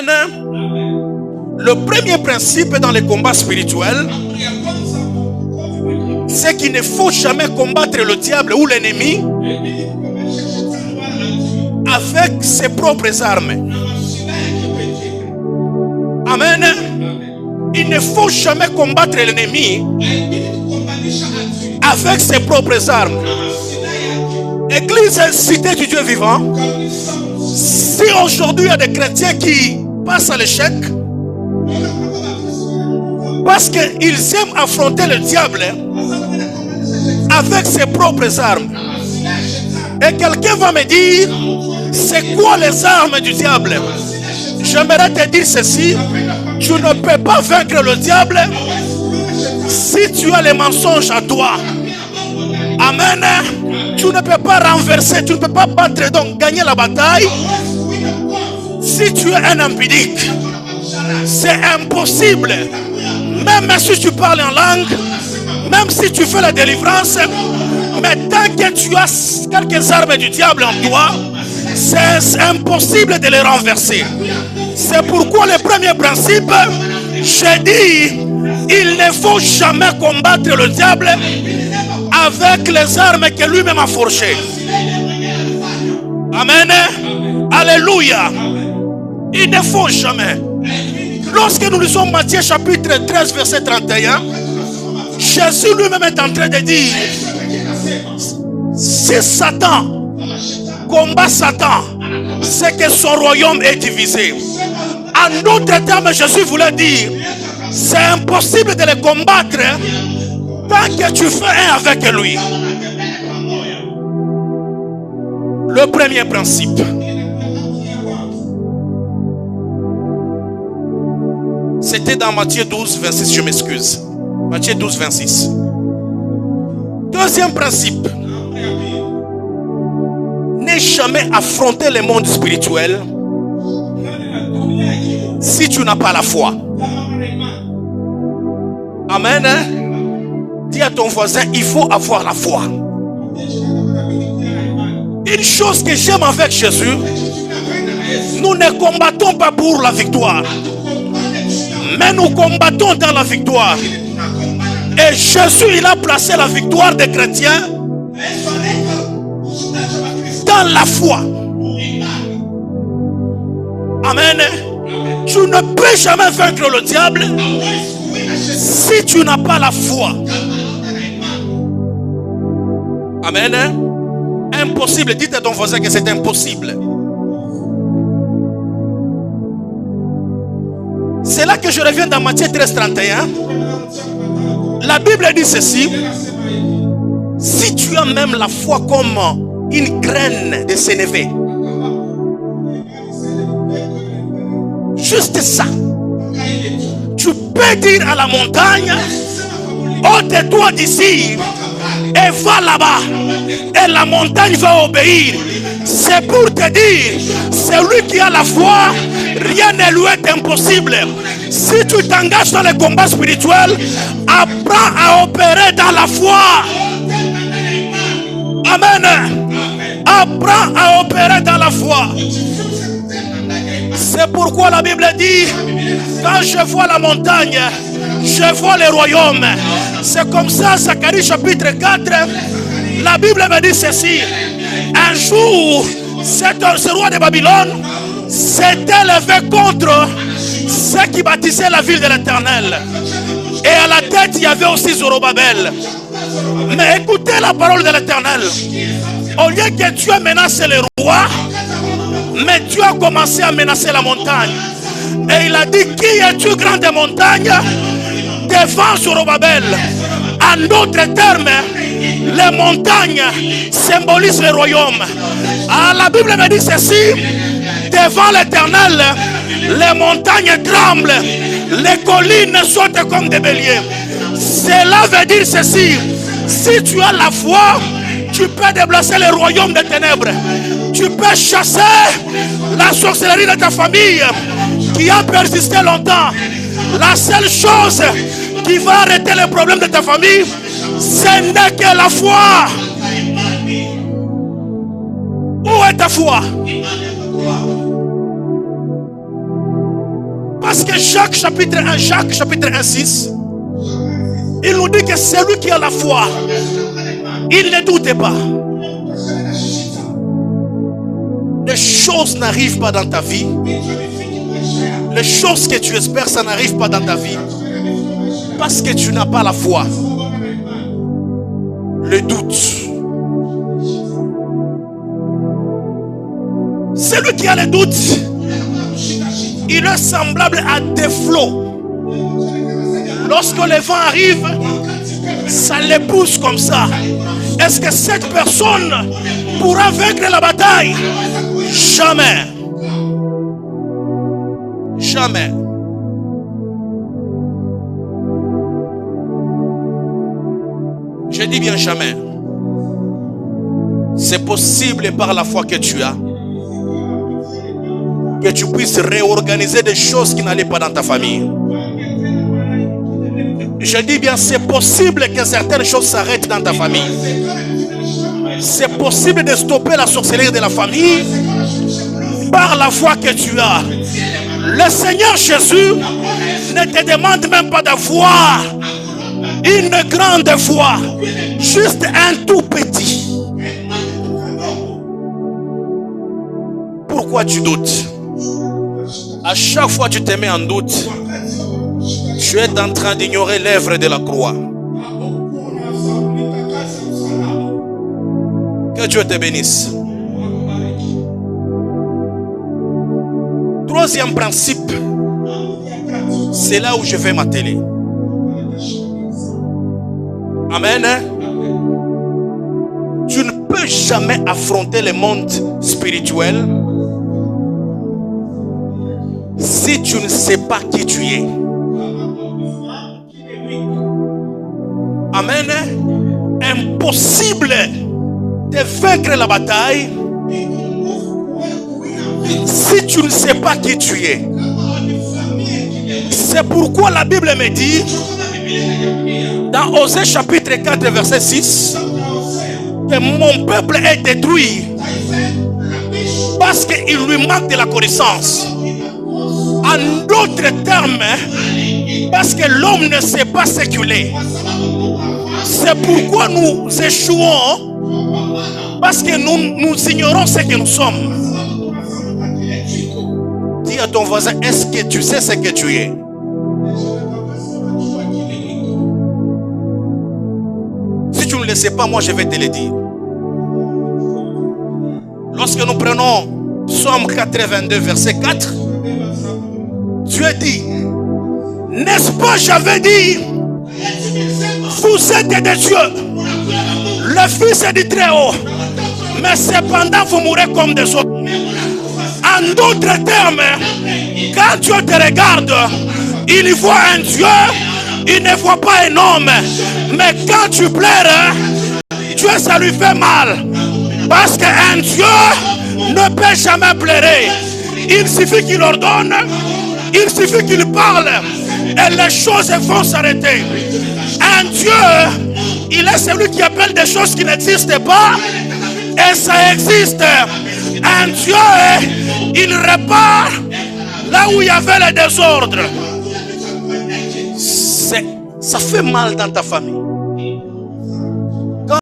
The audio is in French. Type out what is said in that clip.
Amen. Le premier principe dans les combats spirituels, c'est qu'il ne faut jamais combattre le diable ou l'ennemi avec ses propres armes. Amen. Il ne faut jamais combattre l'ennemi avec ses propres armes. Église cité du Dieu vivant, si aujourd'hui il y a des chrétiens qui passent à l'échec parce qu'ils aiment affronter le diable avec ses propres armes, et quelqu'un va me dire, c'est quoi les armes du diable? J'aimerais te dire ceci: tu ne peux pas vaincre le diable si tu as les mensonges à toi. Amen. Tu ne peux pas renverser, tu ne peux pas battre, donc gagner la bataille si tu es un impudique. C'est impossible. Même si tu parles en langue, même si tu fais la délivrance, mais tant que tu as quelques armes du diable en toi, c'est impossible de les renverser. C'est pourquoi le premier principe, j'ai dit, il ne faut jamais combattre le diable avec les armes que lui-même a forgées. Amen. Alléluia. Il ne faut jamais. Lorsque nous lisons Matthieu chapitre 13 verset 31, Jésus lui-même est en train de dire, si Satan combat Satan, c'est que son royaume est divisé. En d'autres termes, Jésus voulait dire, c'est impossible de le combattre tant que tu fais un avec lui. Le premier principe. C'était dans Matthieu 12, 26, je m'excuse. Matthieu 12, 26. Deuxième principe. N'aie jamais affronté le monde spirituel si tu n'as pas la foi. Amen. Dis à ton voisin, il faut avoir la foi. Une chose que j'aime avec Jésus, nous ne combattons pas pour la victoire, mais nous combattons dans la victoire. Et Jésus, il a placé la victoire des chrétiens dans la foi. Amen. Tu ne peux jamais vaincre le diable si tu n'as pas la foi. Amen. Impossible. Dites à ton voisin que c'est impossible. C'est là que je reviens dans Matthieu 13, 31. La Bible dit ceci: si tu as même la foi comme une graine de sénévé, juste ça, tu peux dire à la montagne, ôte-toi d'ici et va là-bas, et la montagne va obéir. C'est pour te dire, celui qui a la foi, rien ne lui est impossible. Si tu t'engages dans le combat spirituel, apprends à opérer dans la foi. Amen. Apprends à opérer dans la foi. C'est pourquoi la Bible dit, quand je vois la montagne, je vois le royaume. C'est comme ça, Zacharie chapitre 4, la Bible me dit ceci: un jour, ce roi de Babylone s'était levé contre ceux qui bâtissaient la ville de l'Éternel. Et à la tête, il y avait aussi Zorobabel. Mais écoutez la parole de l'Éternel. Au lieu que Dieu menace le roi, mais Dieu a commencé à menacer la montagne. Et il a dit, qui es-tu, grande montagne, devant Zorobabel? En d'autres termes, les montagnes symbolisent le royaume. Ah, la Bible me dit ceci: devant l'Éternel, les montagnes tremblent, les collines sautent comme des béliers. Cela veut dire ceci: si tu as la foi, tu peux déplacer le royaume des ténèbres. Tu peux chasser la sorcellerie de ta famille qui a persisté longtemps. La seule chose qui va arrêter les problèmes de ta famille, ce n'est que la foi. Où est ta foi? Parce que Jacques chapitre 1, 6, il nous dit que celui qui a la foi, il ne doute pas. Les choses n'arrivent pas dans ta vie. Les choses que tu espères, ça n'arrive pas dans ta vie. Parce que tu n'as pas la foi. Le doute. Celui qui a le doute, il est semblable à des flots. Lorsque le vent arrive, ça les pousse comme ça. Est-ce que cette personne pourra vaincre la bataille? Jamais. Jamais. Je dis bien jamais. C'est possible par la foi que tu as que tu puisses réorganiser des choses qui n'allaient pas dans ta famille. Je dis bien, c'est possible que certaines choses s'arrêtent dans ta famille. C'est possible de stopper la sorcellerie de la famille par la foi que tu as. Le Seigneur Jésus ne te demande même pas d'avoir une grande foi, juste un tout petit. Pourquoi tu doutes? À chaque fois que tu te mets en doute, tu es en train d'ignorer l'œuvre de la croix. Que Dieu te bénisse. Troisième principe, c'est là où je vais m'atteler. Amen. Tu ne peux jamais affronter le monde spirituel si tu ne sais pas qui tu es. Amen. Impossible de vaincre la bataille si tu ne sais pas qui tu es. C'est pourquoi la Bible me dit dans Osée chapitre 4 verset 6 que mon peuple est détruit parce qu'il lui manque de la connaissance. En d'autres termes, parce que l'homme ne sait pas ce qu'il est. C'est pourquoi nous échouons, parce que nous ignorons ce que nous sommes. Dis à ton voisin, est-ce que tu sais ce que tu es? Si tu ne le sais pas, moi je vais te le dire. Lorsque nous prenons Psaume 82 verset 4, Dieu dit, n'est-ce pas, j'avais dit, vous êtes des dieux, le Fils du Très-Haut, mais cependant vous mourrez comme des autres. En d'autres termes, quand Dieu te regarde, il voit un Dieu, il ne voit pas un homme. Mais quand tu pleures, Dieu, ça lui fait mal. Parce qu'un Dieu ne peut jamais pleurer. Il suffit qu'il ordonne, il suffit qu'il parle, et les choses vont s'arrêter. Un Dieu, il est celui qui appelle des choses qui n'existent pas, et ça existe. Un Dieu, il répare là où il y avait le désordre. Ça fait mal dans ta famille.